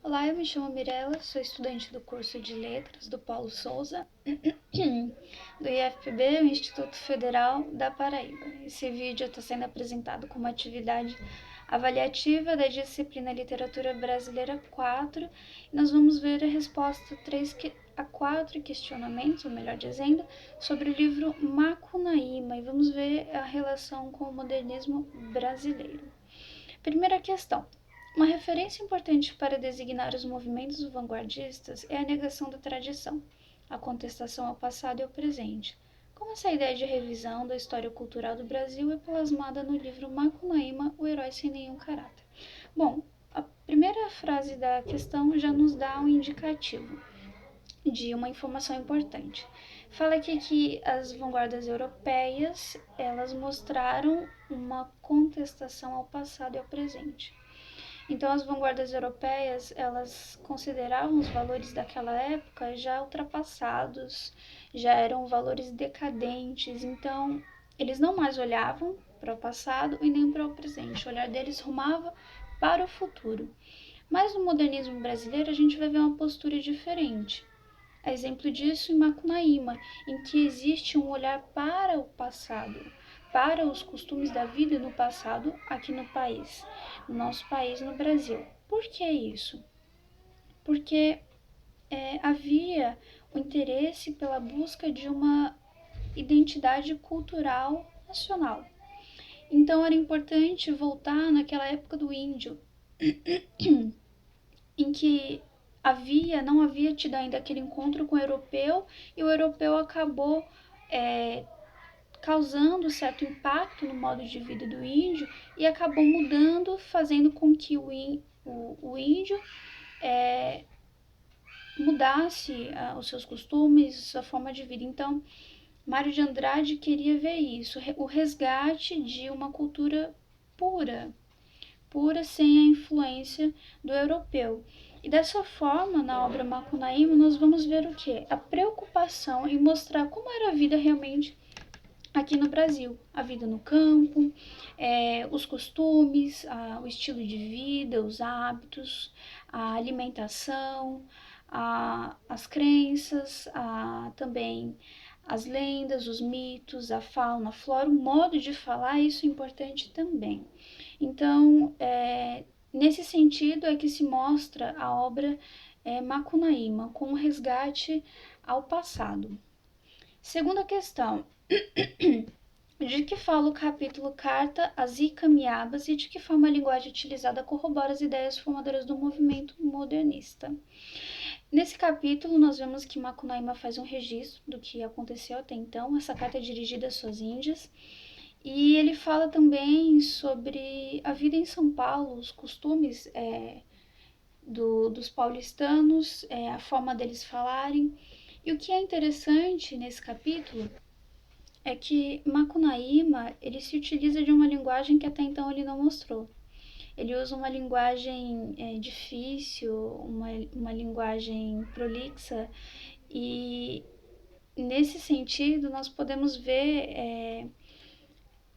Olá, eu me chamo Mirella, sou estudante do curso de Letras do Paulo Souza, do IFPB, o Instituto Federal da Paraíba. Esse vídeo está sendo apresentado como atividade avaliativa da disciplina Literatura Brasileira 4. E nós vamos ver a resposta a 4 questionamentos, ou melhor dizendo, sobre o livro Macunaíma, e vamos ver a relação com o modernismo brasileiro. Primeira questão. Uma referência importante para designar os movimentos vanguardistas é a negação da tradição, a contestação ao passado e ao presente. Como essa ideia de revisão da história cultural do Brasil é plasmada no livro Macunaíma, O Herói Sem Nenhum Caráter? Bom, a primeira frase da questão já nos dá um indicativo de uma informação importante. Fala aqui que as vanguardas europeias, elas mostraram uma contestação ao passado e ao presente. Então, as vanguardas europeias, elas consideravam os valores daquela época já ultrapassados, já eram valores decadentes. Então, eles não mais olhavam para o passado e nem para o presente. O olhar deles rumava para o futuro. Mas no modernismo brasileiro, a gente vai ver uma postura diferente. É exemplo disso em Macunaíma, em que existe um olhar para o passado, para os costumes da vida no passado aqui no país, no nosso país, no Brasil. Por que isso? Porque havia o interesse pela busca de uma identidade cultural nacional. Então era importante voltar naquela época do índio, em que não havia tido ainda aquele encontro com o europeu, e o europeu acabou causando certo impacto no modo de vida do índio e acabou mudando, fazendo com que o índio mudasse os seus costumes, sua forma de vida. Então, Mário de Andrade queria ver isso, o resgate de uma cultura pura, sem a influência do europeu. E dessa forma, na obra Macunaíma, nós vamos ver o quê? A preocupação em mostrar como era a vida realmente aqui no Brasil. A vida no campo, os costumes, o estilo de vida, os hábitos, a alimentação, as crenças, também as lendas, os mitos, a fauna, a flora, o modo de falar, isso é importante também. Então, nesse sentido é que se mostra a obra Macunaíma, com um resgate ao passado. Segunda questão. De que fala o capítulo Carta às Icamiabas e de que forma a linguagem utilizada corrobora as ideias formadoras do movimento modernista? Nesse capítulo, nós vemos que Macunaíma faz um registro do que aconteceu até então. Essa carta é dirigida às suas índias. E ele fala também sobre a vida em São Paulo, os costumes dos paulistanos, a forma deles falarem. E o que é interessante nesse capítulo é que Macunaíma, ele se utiliza de uma linguagem que até então ele não mostrou. Ele usa uma linguagem difícil, uma linguagem prolixa, e nesse sentido nós podemos ver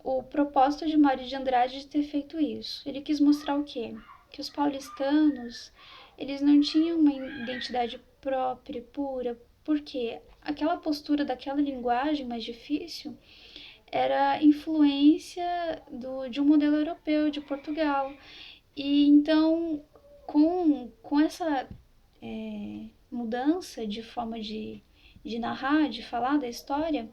o propósito de Mário de Andrade de ter feito isso. Ele quis mostrar o quê? Que os paulistanos, eles não tinham uma identidade própria, pura, porque aquela postura daquela linguagem mais difícil era influência de um modelo europeu, de Portugal. E então, com essa mudança de forma de narrar, de falar da história,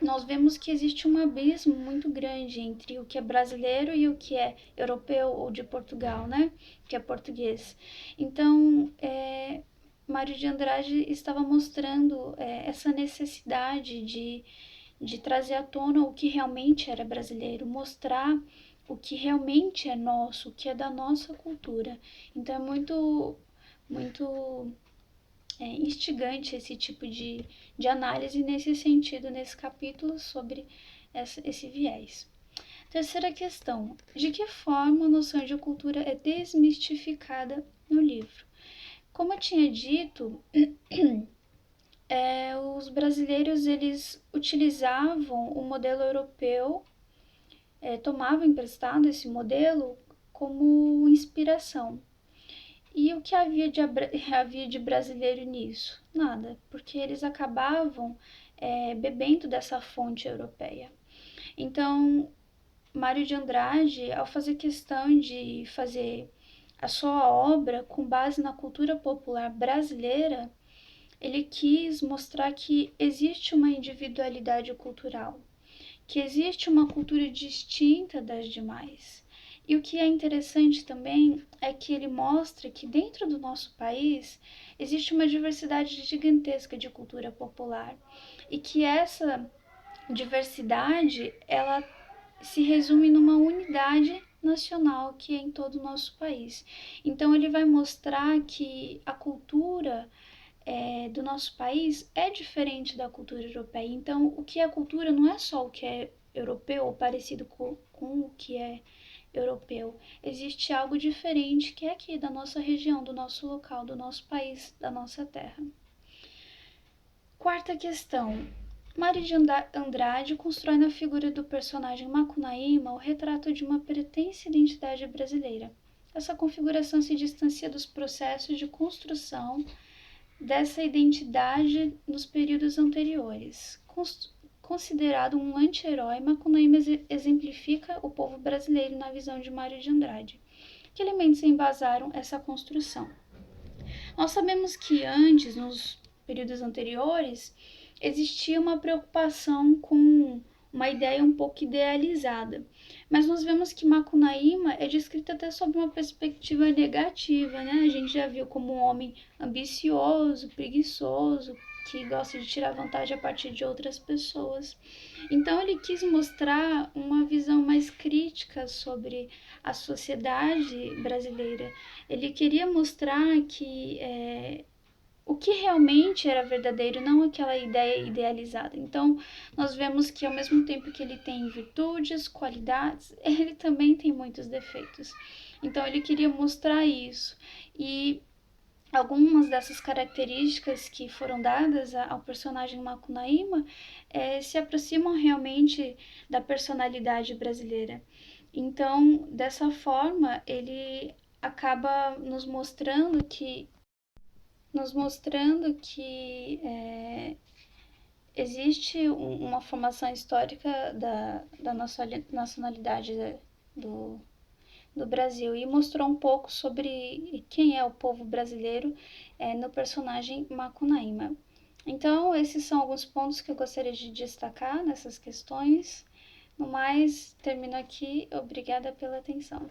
nós vemos que existe um abismo muito grande entre o que é brasileiro e o que é europeu ou de Portugal, né? Que é português. Então, Mário de Andrade estava mostrando essa necessidade de trazer à tona o que realmente era brasileiro, mostrar o que realmente é nosso, o que é da nossa cultura. Então é muito instigante esse tipo de análise nesse sentido, nesse capítulo, sobre esse viés. Terceira questão: de que forma a noção de cultura é desmistificada no livro? Como eu tinha dito, os brasileiros, eles utilizavam o modelo europeu, tomavam emprestado esse modelo como inspiração. E o que havia de brasileiro nisso? Nada, porque eles acabavam bebendo dessa fonte europeia. Então, Mário de Andrade, ao fazer questão de fazer a sua obra com base na cultura popular brasileira, ele quis mostrar que existe uma individualidade cultural, que existe uma cultura distinta das demais. E o que é interessante também é que ele mostra que dentro do nosso país existe uma diversidade gigantesca de cultura popular e que essa diversidade ela se resume numa unidade nacional que é em todo o nosso país. Então ele vai mostrar que a cultura do nosso país é diferente da cultura europeia. Então, o que é cultura não é só o que é europeu ou parecido com o que é europeu. Existe algo diferente que é aqui da nossa região, do nosso local, do nosso país, da nossa terra. Quarta questão. Mário de Andrade constrói na figura do personagem Macunaíma o retrato de uma pretensa identidade brasileira. Essa configuração se distancia dos processos de construção dessa identidade nos períodos anteriores. Considerado um anti-herói, Macunaíma exemplifica o povo brasileiro na visão de Mário de Andrade. Que elementos embasaram essa construção? Nós sabemos que antes, nos períodos anteriores, existia uma preocupação com uma ideia um pouco idealizada. Mas nós vemos que Macunaíma é descrita até sob uma perspectiva negativa, né? A gente já viu como um homem ambicioso, preguiçoso, que gosta de tirar vantagem a partir de outras pessoas. Então ele quis mostrar uma visão mais crítica sobre a sociedade brasileira. Ele queria mostrar que o que realmente era verdadeiro, não aquela ideia idealizada. Então, nós vemos que ao mesmo tempo que ele tem virtudes, qualidades, ele também tem muitos defeitos. Então, ele queria mostrar isso. E algumas dessas características que foram dadas ao personagem Macunaíma se aproximam realmente da personalidade brasileira. Então, dessa forma, ele acaba nos mostrando que existe uma formação histórica da nacionalidade do Brasil e mostrou um pouco sobre quem é o povo brasileiro no personagem Macunaíma. Então, esses são alguns pontos que eu gostaria de destacar nessas questões. No mais, termino aqui. Obrigada pela atenção.